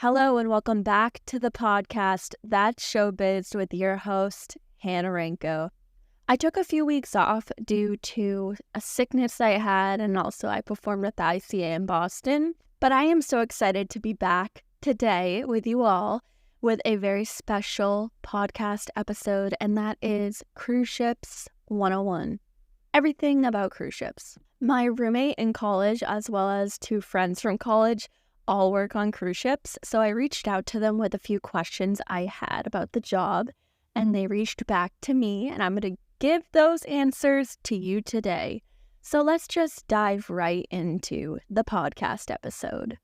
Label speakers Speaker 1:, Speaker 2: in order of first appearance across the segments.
Speaker 1: Hello and welcome back to the podcast That's Showbiz with your host, Hannah Ranko. I took a few weeks off due to a sickness I had, and also I performed at the ICA in Boston. But I am so excited to be back today with you all with a very special podcast episode, and that is Cruise Ships 101. Everything about cruise ships. My roommate in college, as well as two friends from college, all work on cruise ships, so I reached out to them with a few questions I had about the job, and they reached back to me, and I'm going to give those answers to you today. So let's just dive right into the podcast episode.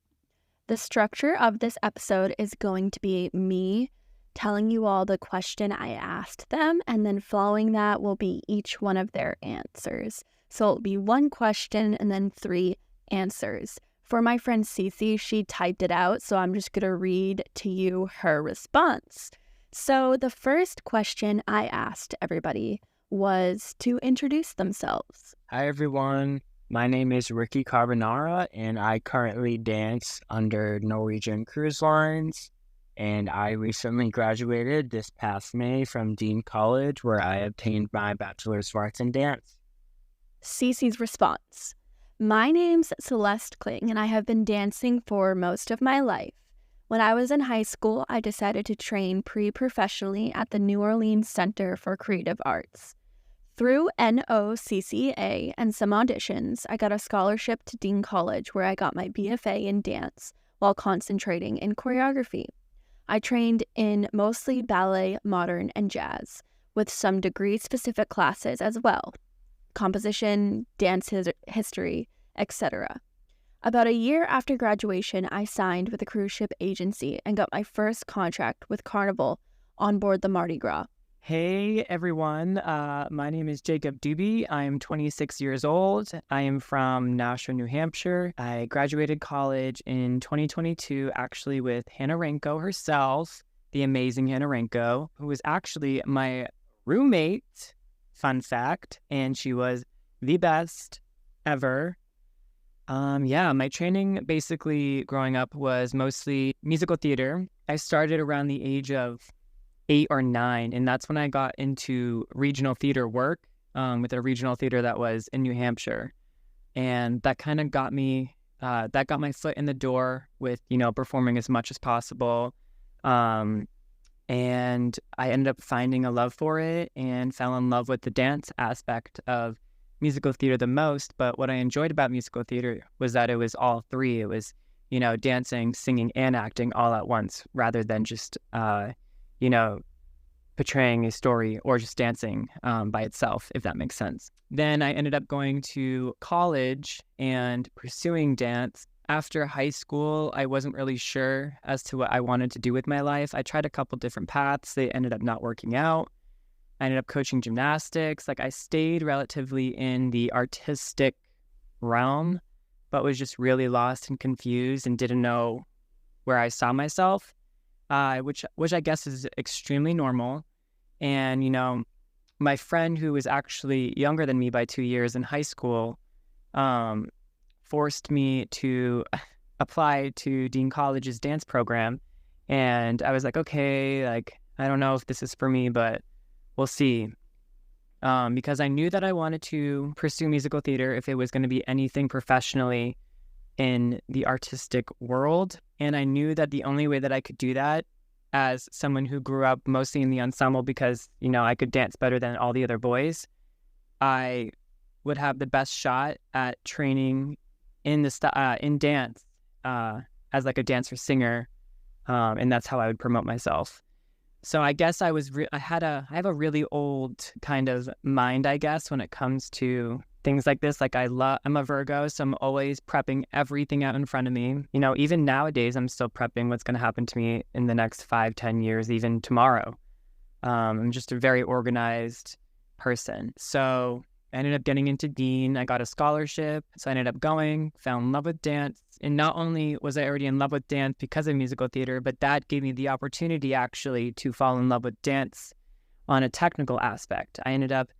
Speaker 1: The structure of this episode is going to be me telling you all the question I asked them, and then following that will be each one of their answers. So it'll be one question and then three answers. For my friend Cece, she typed it out, so I'm just going to read to you her response. So the first question I asked everybody was to introduce themselves.
Speaker 2: Hi, everyone. My name is Ricky Carbonara, and I currently dance under Norwegian Cruise Lines. And I recently graduated this past May from Dean College, where I obtained my Bachelor's of Arts in Dance.
Speaker 1: Cece's response. My name's Celeste Kling, and I have been dancing for most of my life. When I was in high school, I decided to train pre-professionally at the New Orleans Center for Creative Arts. Through NOCCA and some auditions, I got a scholarship to Dean College, where I got my BFA in dance while concentrating in choreography. I trained in mostly ballet, modern, and jazz, with some degree-specific classes as well. Composition, dance history, etc. About a year after graduation, I signed with a cruise ship agency and got my first contract with Carnival on board the Mardi Gras.
Speaker 3: Hey everyone, my name is Jacob Doobie. I am 26 years old. I am from Nashua, New Hampshire. I graduated college in 2022 actually with Hannah Ranko herself, the amazing Hannah Ranko, who was actually my roommate, fun fact, and she was the best ever. My training basically growing up was mostly musical theater. I started around the age of 8 or 9, and that's when I got into regional theater work with a regional theater that was in New Hampshire. And that kind of got me, that got my foot in the door with, performing as much as possible. And I ended up finding a love for it and fell in love with the dance aspect of musical theater the most. But what I enjoyed about musical theater was that it was all three. It was, dancing, singing, and acting all at once, rather than just, portraying a story or just dancing by itself, if that makes sense. Then I ended up going to college and pursuing dance. After high school, I wasn't really sure as to what I wanted to do with my life. I tried a couple different paths. They ended up not working out. I ended up coaching gymnastics. I stayed relatively in the artistic realm, but was just really lost and confused and didn't know where I saw myself, which I guess is extremely normal. And, my friend who was actually younger than me by 2 years in high school, forced me to apply to Dean College's dance program. And I was like, okay, I don't know if this is for me, but we'll see. Because I knew that I wanted to pursue musical theater if it was going to be anything professionally in the artistic world. And I knew that the only way that I could do that as someone who grew up mostly in the ensemble, because, I could dance better than all the other boys, I would have the best shot at training in dance as a dancer singer, and that's how I would promote myself. So I guess I have a really old kind of mind, I guess, when it comes to things like this. I'm a Virgo, so I'm always prepping everything out in front of me. Even nowadays, I'm still prepping what's going to happen to me in the next 5-10 years, even tomorrow. I'm just a very organized person. So I ended up getting into Dean. I got a scholarship, so I ended up going, fell in love with dance. And not only was I already in love with dance because of musical theater, but that gave me the opportunity actually to fall in love with dance on a technical aspect. I ended up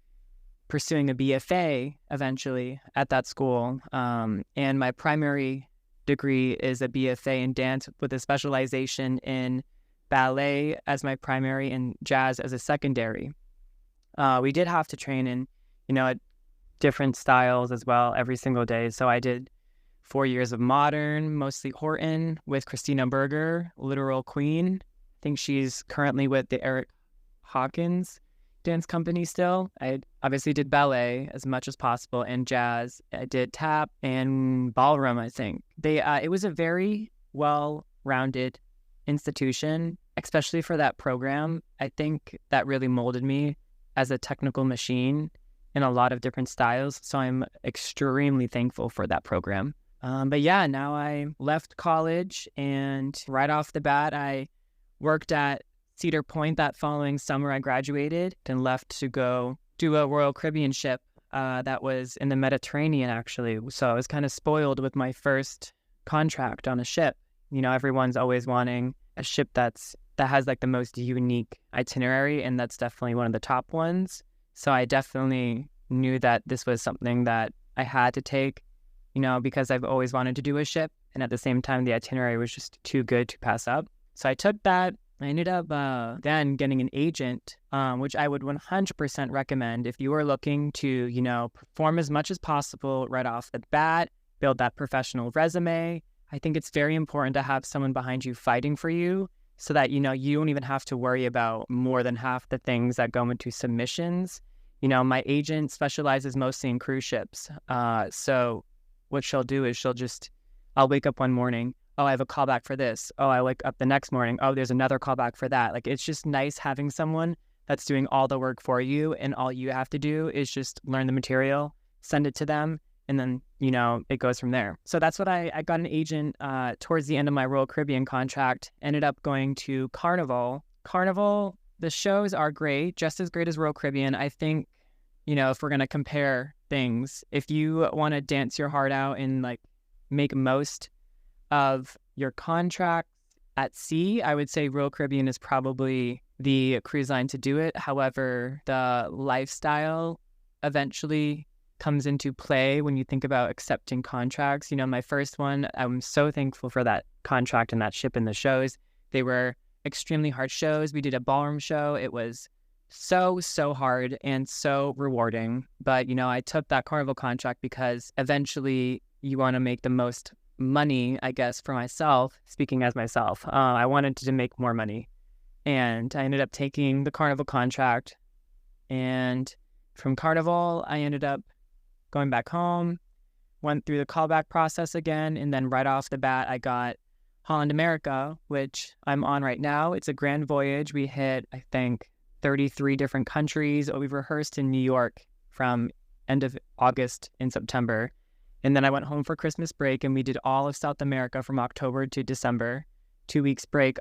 Speaker 3: pursuing a BFA eventually at that school. And my primary degree is a BFA in dance with a specialization in ballet as my primary and jazz as a secondary. We did have to train in, at different styles as well every single day. So I did 4 years of modern, mostly Horton, with Christina Berger, literal queen. I think she's currently with the Eric Hawkins dance company still. I obviously did ballet as much as possible and jazz. I did tap and ballroom, I think. It was a very well-rounded institution, especially for that program. I think that really molded me as a technical machine in a lot of different styles. So I'm extremely thankful for that program. But yeah, now I left college, and right off the bat, I worked at Cedar Point that following summer. I graduated and left to go do a Royal Caribbean ship that was in the Mediterranean, actually. So I was kind of spoiled with my first contract on a ship. Everyone's always wanting a ship that has like the most unique itinerary, and that's definitely one of the top ones. So I definitely knew that this was something that I had to take, because I've always wanted to do a ship, and at the same time, the itinerary was just too good to pass up. So I took that. I ended up then getting an agent, which I would 100% recommend if you are looking to, perform as much as possible right off the bat, build that professional resume. I think it's very important to have someone behind you fighting for you so that, you don't even have to worry about more than half the things that go into submissions. My agent specializes mostly in cruise ships. So what she'll do is I'll wake up one morning. Oh, I have a callback for this. Oh, I wake up the next morning. Oh, there's another callback for that. Like, it's just nice having someone that's doing all the work for you, and all you have to do is just learn the material, send it to them, and then, it goes from there. So that's what I got an agent towards the end of my Royal Caribbean contract, ended up going to Carnival. Carnival, the shows are great, just as great as Royal Caribbean. I think, if we're going to compare things, if you want to dance your heart out and like make most of your contract at sea, I would say Royal Caribbean is probably the cruise line to do it. However, the lifestyle eventually comes into play when you think about accepting contracts. My first one, I'm so thankful for that contract and that ship and the shows. They were extremely hard shows. We did a ballroom show. It was so hard and so rewarding. But, I took that Carnival contract because eventually you want to make the most money, I guess, for myself, speaking as myself. I wanted to make more money, and I ended up taking the Carnival contract, and from Carnival I ended up going back home, went through the callback process again, and then right off the bat I got Holland America, which I'm on right now. It's a grand voyage. We hit, I think, 33 different countries. We've rehearsed in New York from end of August and September. And then I went home for Christmas break, and we did all of South America from October to December. 2 week break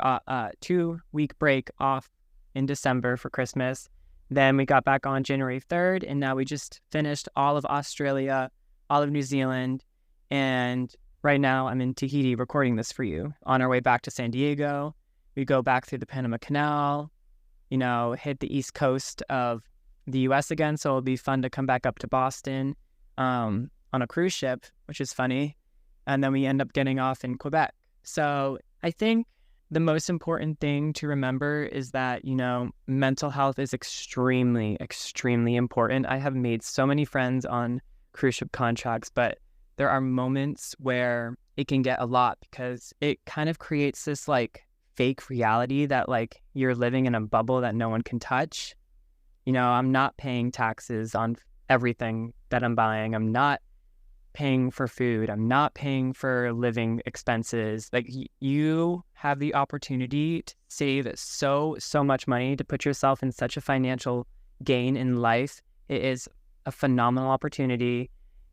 Speaker 3: off in December for Christmas. Then we got back on January 3rd, and now we just finished all of Australia, all of New Zealand, and right now I'm in Tahiti recording this for you. On our way back to San Diego, we go back through the Panama Canal, hit the east coast of the U.S. again, so it'll be fun to come back up to Boston on a cruise ship, which is funny. And then we end up getting off in Quebec. So I think the most important thing to remember is that, mental health is extremely, extremely important. I have made so many friends on cruise ship contracts, but there are moments where it can get a lot because it kind of creates this like fake reality that like you're living in a bubble that no one can touch. I'm not paying taxes on everything that I'm buying. I'm not paying for food. I'm not paying for living expenses. Like you have the opportunity to save so much money to put yourself in such a financial gain in life. It is a phenomenal opportunity.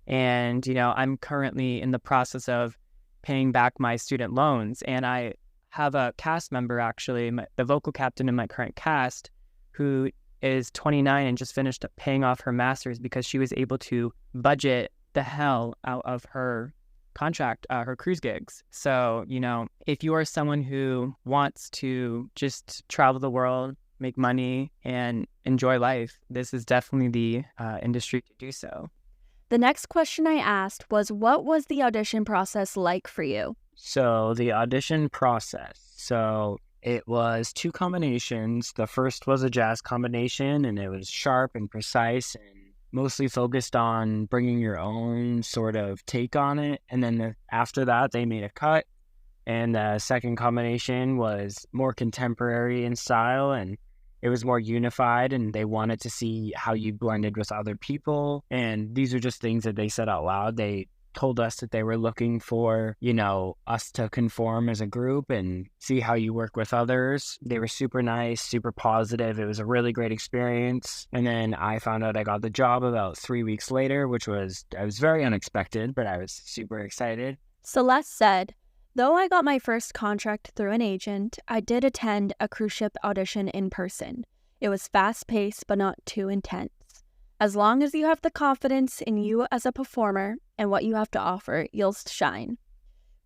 Speaker 3: And, I'm currently in the process of paying back my student loans. And I have a cast member, actually, the vocal captain in my current cast, who is 29 and just finished up paying off her master's because she was able to budget the hell out of her contract, her cruise gigs. So, if you are someone who wants to just travel the world, make money, and enjoy life, this is definitely the industry to do so.
Speaker 1: The next question I asked was, what was the audition process like for you?
Speaker 2: So the audition process. So it was two combinations. The first was a jazz combination, and it was sharp and precise and mostly focused on bringing your own sort of take on it. And then after that, they made a cut. And the second combination was more contemporary in style, and it was more unified, and they wanted to see how you blended with other people. And these are just things that they said out loud. They told us that they were looking for, us to conform as a group and see how you work with others. They were super nice, super positive. It was a really great experience. And then I found out I got the job about 3 weeks later, I was very unexpected, but I was super excited.
Speaker 1: Celeste said, though I got my first contract through an agent, I did attend a cruise ship audition in person. It was fast-paced, but not too intense. As long as you have the confidence in you as a performer and what you have to offer, you'll shine.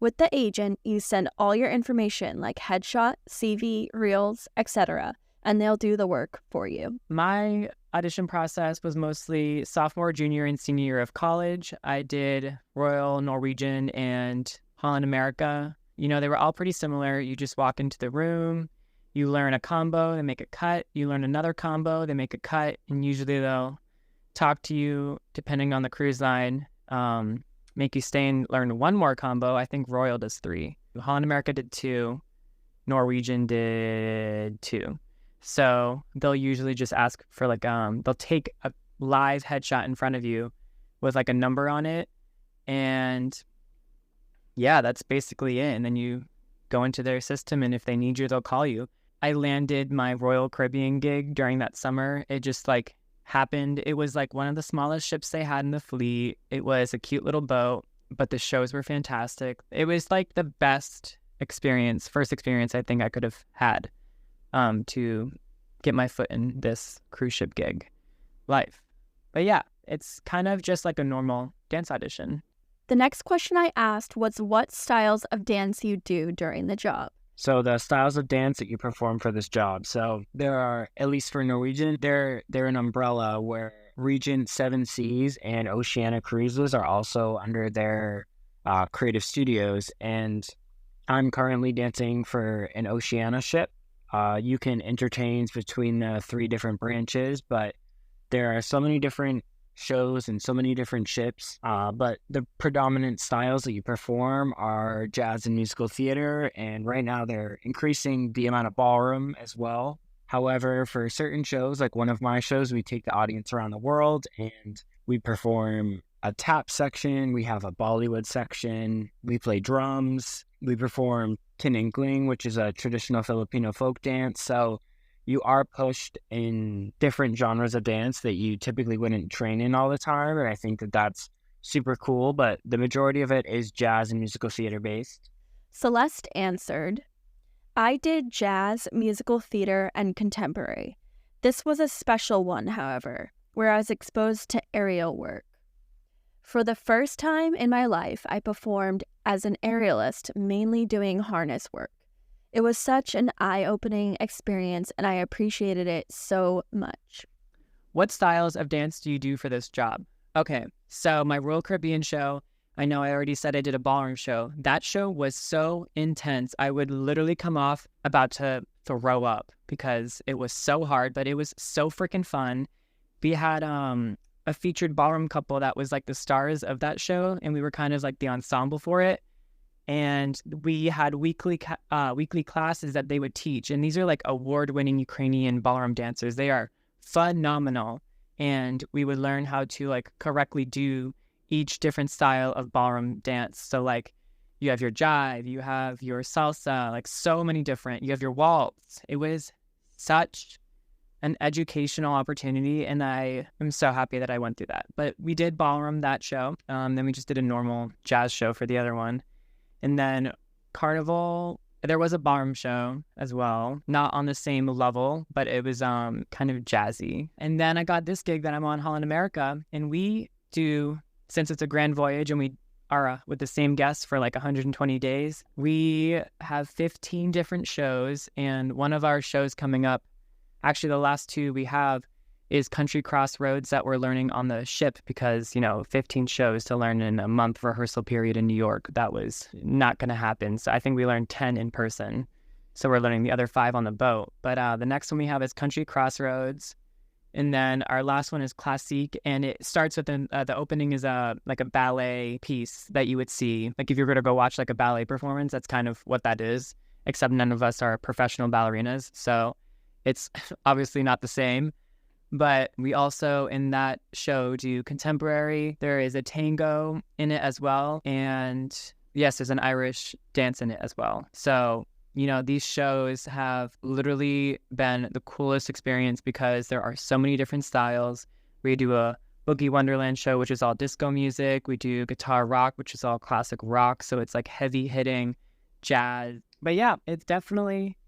Speaker 1: With the agent, you send all your information like headshot, CV, reels, etc., and they'll do the work for you.
Speaker 3: My audition process was mostly sophomore, junior, and senior year of college. I did Royal, Norwegian, and Holland America. They were all pretty similar. You just walk into the room, you learn a combo, they make a cut. You learn another combo, they make a cut, and usually they'll talk to you, depending on the cruise line, make you stay and learn one more combo. I think Royal does 3. Holland America did 2. Norwegian did 2. So they'll usually just ask for they'll take a live headshot in front of you with a number on it. And yeah, that's basically it. And then you go into their system, and if they need you, they'll call you. I landed my Royal Caribbean gig during that summer. It just happened. It was one of the smallest ships they had in the fleet. It was a cute little boat, but the shows were fantastic. It was the best first experience I think I could have had to get my foot in this cruise ship gig life. But yeah, it's kind of just like a normal dance audition.
Speaker 1: The next question I asked was what styles of dance you do during the job.
Speaker 2: So the styles of dance that you perform for this job. So there are, at least for Norwegian, they're an umbrella where Regent, Seven Seas, and Oceania Cruises are also under their creative studios. And I'm currently dancing for an Oceania ship. You can interchange between the 3 different branches, but there are so many different shows and so many different ships, but the predominant styles that you perform are jazz and musical theater, and right now they're increasing the amount of ballroom as well. However, for certain shows, like one of my shows, we take the audience around the world and we perform a tap section, we have a Bollywood section, we play drums, we perform Tininkling, which is a traditional Filipino folk dance. So you are pushed in different genres of dance that you typically wouldn't train in all the time. And I think that that's super cool, but the majority of it is jazz and musical theater based.
Speaker 1: Celeste answered, I did jazz, musical theater, and contemporary. This was a special one, however, where I was exposed to aerial work. For the first time in my life, I performed as an aerialist, mainly doing harness work. It was such an eye-opening experience, and I appreciated it so much.
Speaker 3: What styles of dance do you do for this job? Okay, so my Royal Caribbean show, I know I already said I did a ballroom show. That show was so intense. I would literally come off about to throw up because it was so hard, but it was so freaking fun. We had a featured ballroom couple that was the stars of that show, and we were kind of the ensemble for it. And we had weekly classes that they would teach. And these are award-winning Ukrainian ballroom dancers. They are phenomenal. And we would learn how to correctly do each different style of ballroom dance. So you have your jive, you have your salsa, so many different, you have your waltz. It was such an educational opportunity, and I am so happy that I went through that. But we did ballroom that show. Then we just did a normal jazz show for the other one. And then Carnival, there was a ballroom show as well, not on the same level, but it was kind of jazzy. And then I got this gig that I'm on, Holland America, and we do, since it's a grand voyage and we are with the same guests for 120 days, we have 15 different shows, and one of our shows coming up, actually the last 2 we have, is Country Crossroads that we're learning on the ship because, 15 shows to learn in a month rehearsal period in New York, that was not going to happen. So I think we learned 10 in person. So we're learning the other 5 on the boat. But the next one we have is Country Crossroads. And then our last one is Classique. And it starts with the opening is like a ballet piece that you would see. Like if you were to go watch like a ballet performance, that's kind of what that is, except none of us are professional ballerinas. So it's obviously not the same. But we also, in that show, do contemporary. There is a tango in it as well. And yes, there's an Irish dance in it as well. So, these shows have literally been the coolest experience because there are so many different styles. We do a Boogie Wonderland show, which is all disco music. We do guitar rock, which is all classic rock. So it's like heavy hitting jazz. But yeah, it's definitely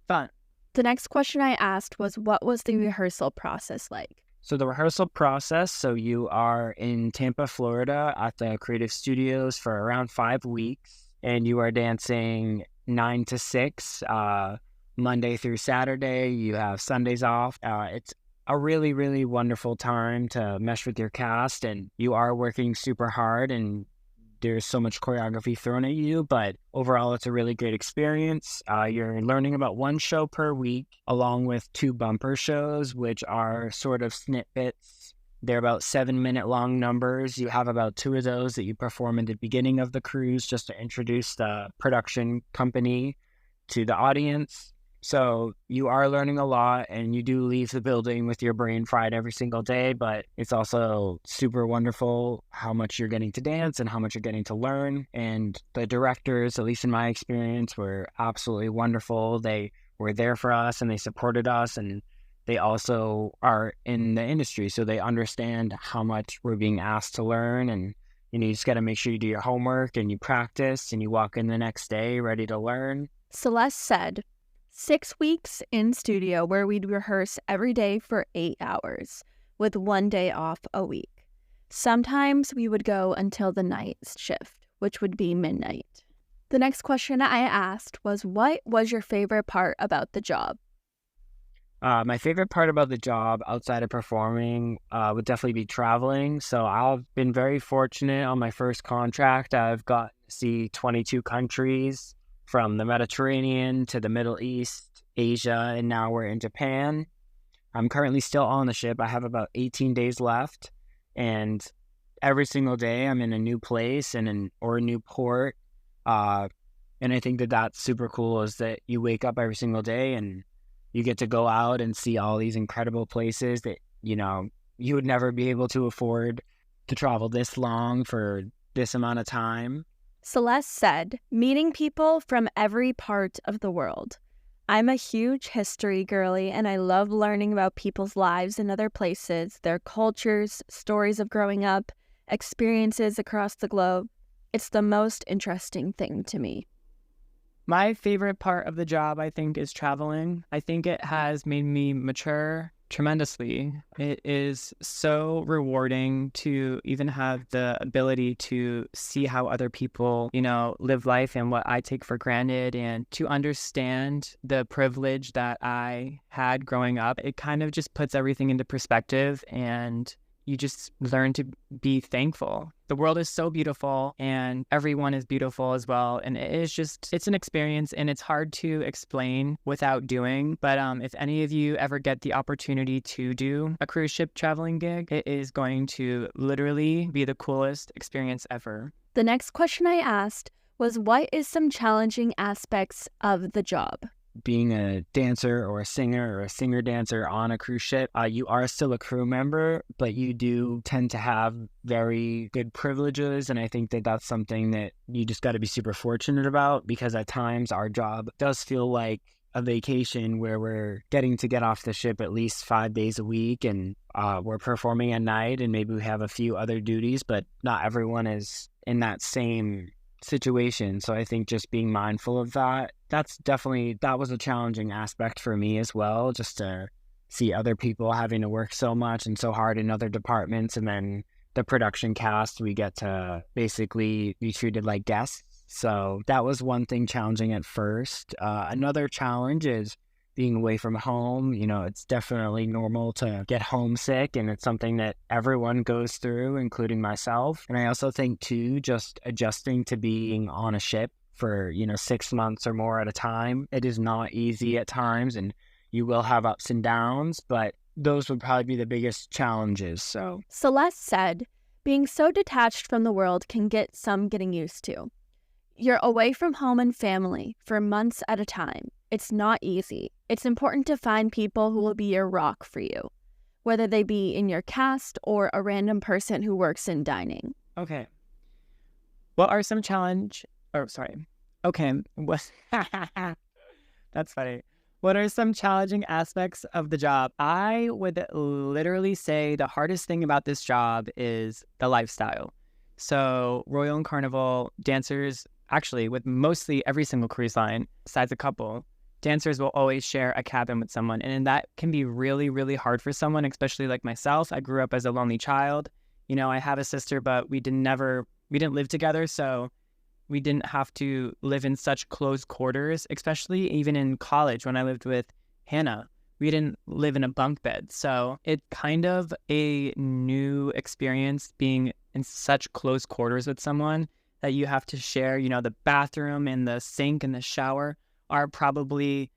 Speaker 3: fun.
Speaker 1: The next question I asked was, what was the rehearsal process like?
Speaker 2: So the rehearsal process, so you are in Tampa, Florida at the Creative Studios for around 5 weeks, and you are dancing 9 to 6, Monday through Saturday. You have Sundays off. It's a really, really wonderful time to mesh with your cast, and you are working super hard, and there's so much choreography thrown at you, but overall it's a really great experience. You're learning about 1 show per week, along with 2 bumper shows, which are sort of snippets. They're about 7-minute long numbers. You have about 2 of those that you perform at the beginning of the cruise just to introduce the production company to the audience. So you are learning a lot, and you do leave the building with your brain fried every single day, but it's also super wonderful how much you're getting to dance and how much you're getting to learn. And the directors, at least in my experience, were absolutely wonderful. They were there for us and they supported us, and they also are in the industry, so they understand how much we're being asked to learn. And you just got to make sure you do your homework and you practice and you walk in the next day ready to learn.
Speaker 1: Celeste said, 6 weeks in studio where we'd rehearse every day for 8 hours with 1 day off a week. Sometimes we would go until the night shift, which would be midnight. The next question I asked was, what was your favorite part about the job?
Speaker 2: My favorite part about the job outside of performing would definitely be traveling. So I've been very fortunate on my first contract. I've got to see 22 countries from the Mediterranean to the Middle East, Asia, and now we're in Japan. I'm currently still on the ship. I have about 18 days left, and every single day I'm in a new place or a new port. And I think that's super cool, is that you wake up every single day and you get to go out and see all these incredible places that, you would never be able to afford to travel this long for this amount of time.
Speaker 1: Celeste said, meeting people from every part of the world. I'm a huge history girly, and I love learning about people's lives in other places, their cultures, stories of growing up, experiences across the globe. It's the most interesting thing to me.
Speaker 3: My favorite part of the job, I think, is traveling. I think it has made me mature tremendously. It is so rewarding to even have the ability to see how other people, live life and what I take for granted, and to understand the privilege that I had growing up. It kind of just puts everything into perspective, and you just learn to be thankful. The world is so beautiful, and everyone is beautiful as well. And it's an experience, and it's hard to explain without doing. But if any of you ever get the opportunity to do a cruise ship traveling gig, it is going to literally be the coolest experience ever.
Speaker 1: The next question I asked was, what is some challenging aspects of the job?
Speaker 2: Being a dancer or a singer-dancer on a cruise ship, you are still a crew member, but you do tend to have very good privileges. And I think that that's something that you just got to be super fortunate about, because at times our job does feel like a vacation where we're getting to get off the ship at least 5 days a week, and we're performing at night, and maybe we have a few other duties, but not everyone is in that same situation. So I think just being mindful of that, that was a challenging aspect for me as well, just to see other people having to work so much and so hard in other departments, and then the production cast, we get to basically be treated like guests. So that was one thing challenging at first. Another challenge is being away from home, it's definitely normal to get homesick, and it's something that everyone goes through, including myself. And I also think too, just adjusting to being on a ship for, 6 months or more at a time, it is not easy at times, and you will have ups and downs, but those would probably be the biggest challenges. So
Speaker 1: Celeste said, being so detached from the world can get some getting used to. You're away from home and family for months at a time. It's not easy. It's important to find people who will be your rock for you, whether they be in your cast or a random person who works in dining.
Speaker 3: Okay. What are some Okay. That's funny. What are some challenging aspects of the job? I would literally say the hardest thing about this job is the lifestyle. So Royal and Carnival dancers, actually with mostly every single cruise line, besides a couple, dancers will always share a cabin with someone. And that can be really, really hard for someone, especially like myself. I grew up as a lonely child. I have a sister, but we didn't live together. So we didn't have to live in such close quarters, especially even in college when I lived with Hannah. We didn't live in a bunk bed. So it's kind of a new experience being in such close quarters with someone that you have to share. The bathroom and the sink and the shower are probably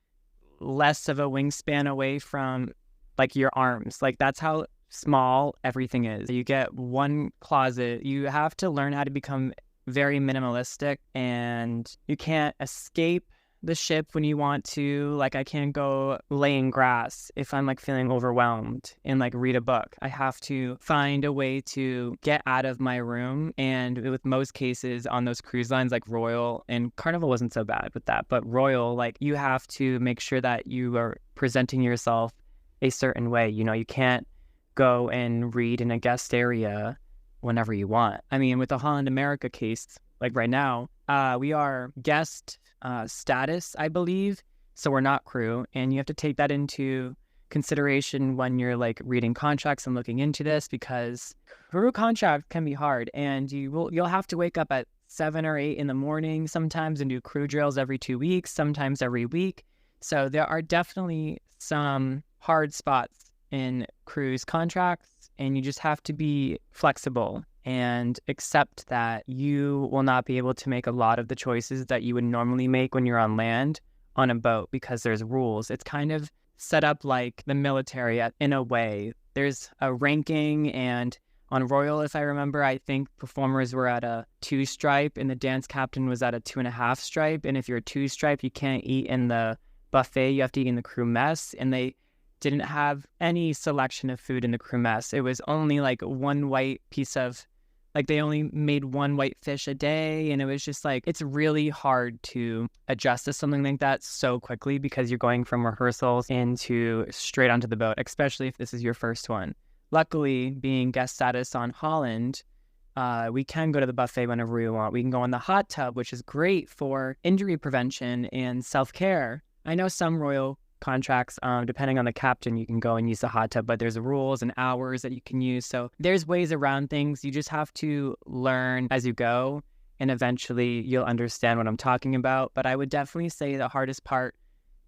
Speaker 3: less of a wingspan away from like your arms. Like that's how small everything is. You get one closet. You have to learn how to become very minimalistic, and you can't escape the ship when you want to. Like I can't go lay in grass if I'm like feeling overwhelmed and like read a book. I have to find a way to get out of my room. And with most cases on those cruise lines like Royal and Carnival wasn't so bad with that, but Royal, like you have to make sure that you are presenting yourself a certain way. You can't go and read in a guest area whenever you want. I mean, with the Holland America case, like right now, we are guest status, I believe. So we're not crew. And you have to take that into consideration when you're like reading contracts and looking into this, because crew contract can be hard, and you'll have to wake up at 7 or 8 in the morning sometimes and do crew drills every 2 weeks, sometimes every week. So there are definitely some hard spots in cruise contracts, and you just have to be flexible and accept that you will not be able to make a lot of the choices that you would normally make when you're on land on a boat, because there's rules. It's kind of set up like the military in a way. There's a ranking, and on Royal, if I remember, I think performers were at a 2 stripe and the dance captain was at a 2.5 stripe. And if you're a 2 stripe, you can't eat in the buffet. You have to eat in the crew mess. And they didn't have any selection of food in the crew mess. It was only like one white piece of, like they only made one white fish a day. And it was just like, it's really hard to adjust to something like that so quickly, because you're going from rehearsals into straight onto the boat, especially if this is your first one. Luckily, being guest status on Holland, we can go to the buffet whenever we want. We can go in the hot tub, which is great for injury prevention and self-care. I know some Royal contracts, depending on the captain, you can go and use the hot tub, but there's rules and hours that you can use. So there's ways around things. You just have to learn as you go, and eventually you'll understand what I'm talking about. But I would definitely say the hardest part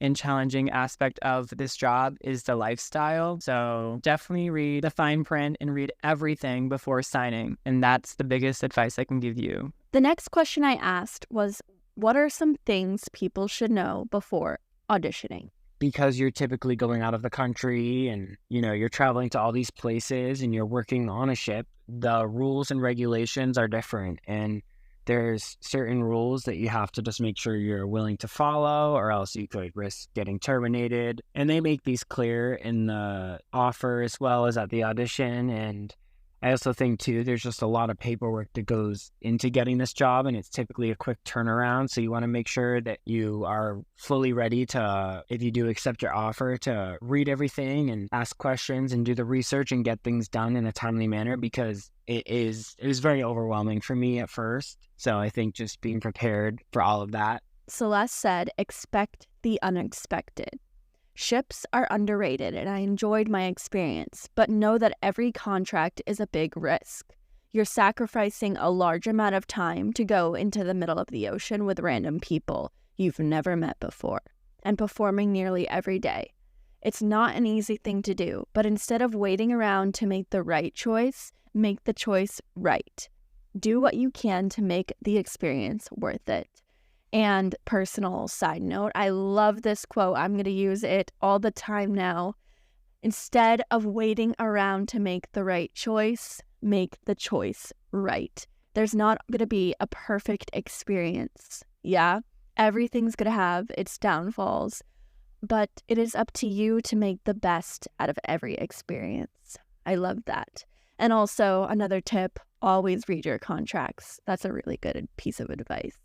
Speaker 3: and challenging aspect of this job is the lifestyle. So definitely read the fine print and read everything before signing. And that's the biggest advice I can give you.
Speaker 1: The next question I asked was, what are some things people should know before auditioning?
Speaker 2: Because you're typically going out of the country and, you're traveling to all these places and you're working on a ship, the rules and regulations are different. And there's certain rules that you have to just make sure you're willing to follow, or else you could risk getting terminated. And they make these clear in the offer as well as at the audition. And I also think, too, there's just a lot of paperwork that goes into getting this job, and it's typically a quick turnaround. So you want to make sure that you are fully ready to, if you do accept your offer, to read everything and ask questions and do the research and get things done in a timely manner, because it was very overwhelming for me at first. So I think just being prepared for all of that.
Speaker 1: Celeste said, expect the unexpected. Ships are underrated, and I enjoyed my experience, but know that every contract is a big risk. You're sacrificing a large amount of time to go into the middle of the ocean with random people you've never met before. and performing nearly every day. It's not an easy thing to do, but instead of waiting around to make the right choice, make the choice right. Do what you can to make the experience worth it. And personal side note, I love this quote. I'm going to use it all the time now. Instead of waiting around to make the right choice, make the choice right. There's not going to be a perfect experience. Yeah, everything's going to have its downfalls, but it is up to you to make the best out of every experience. I love that. And also, another tip, always read your contracts. That's a really good piece of advice.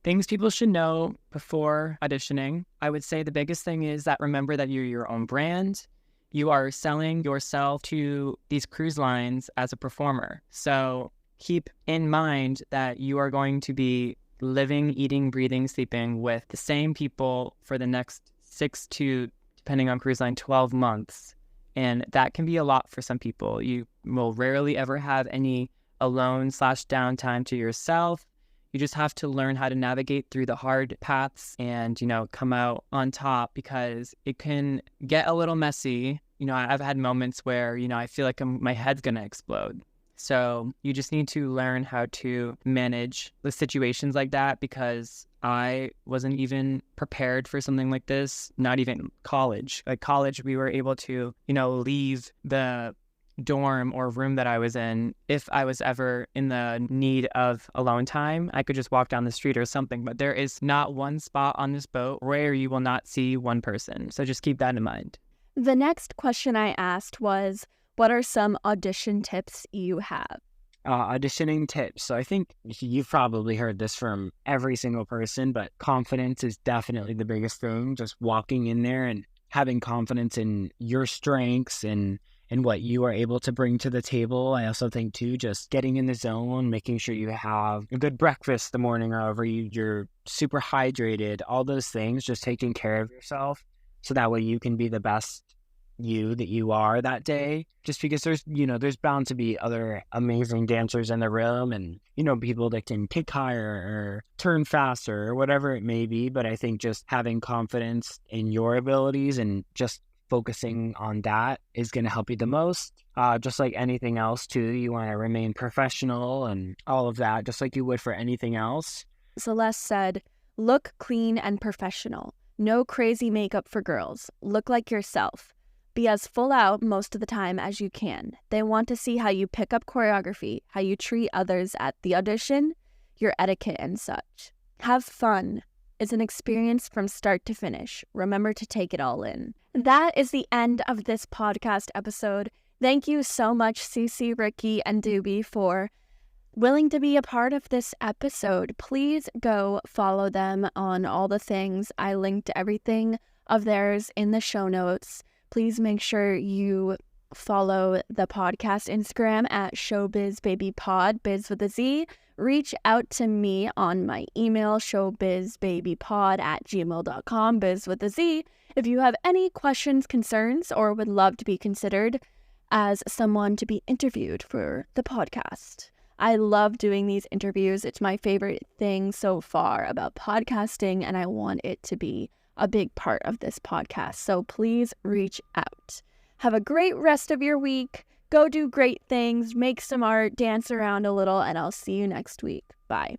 Speaker 3: Things people should know before auditioning. I would say the biggest thing is that remember that you're your own brand. You are selling yourself to these cruise lines as a performer. So keep in mind that you are going to be living, eating, breathing, sleeping with the same people for the next 6 to, depending on cruise line, 12 months. And that can be a lot for some people. You will rarely ever have any alone/downtime to yourself. You just have to learn how to navigate through the hard paths and, come out on top, because it can get a little messy. I've had moments where, I feel like my head's going to explode. So you just need to learn how to manage the situations like that, because I wasn't even prepared for something like this, not even college. Like college, we were able to, leave the dorm or room that I was in. If I was ever in the need of alone time, I could just walk down the street or something. But there is not one spot on this boat where you will not see one person. So just keep that in mind.
Speaker 1: The next question I asked was, what are some audition tips you have?
Speaker 2: Auditioning tips. So I think you've probably heard this from every single person, but confidence is definitely the biggest thing. Just walking in there and having confidence in your strengths and what you are able to bring to the table. I also think too, just getting in the zone, making sure you have a good breakfast the morning of, or you're super hydrated, all those things, just taking care of yourself so that way you can be the best you that you are that day. Just because there's bound to be other amazing dancers in the room and, people that can kick higher or turn faster or whatever it may be. But I think just having confidence in your abilities and just focusing on that is going to help you the most. Just like anything else too, you want to remain professional and all of that, just like you would for anything else.
Speaker 1: Celeste said, look clean and professional. No crazy makeup for girls. Look like yourself. Be as full out most of the time as you can. They want to see how you pick up choreography, how you treat others at the audition, your etiquette and such. Have fun. It's an experience from start to finish. Remember to take it all in. That is the end of this podcast episode. Thank you so much, Cece, Ricky, and Doobie, for willing to be a part of this episode. Please go follow them on all the things. I linked everything of theirs in the show notes. Please make sure you follow the podcast Instagram at showbizbabypod, biz with a Z. Reach out to me on my email, showbizbabypod@gmail.com, biz with a Z, if you have any questions, concerns, or would love to be considered as someone to be interviewed for the podcast. I love doing these interviews. It's my favorite thing so far about podcasting, and I want it to be a big part of this podcast. So please reach out. Have a great rest of your week. Go do great things, make some art, dance around a little, and I'll see you next week. Bye.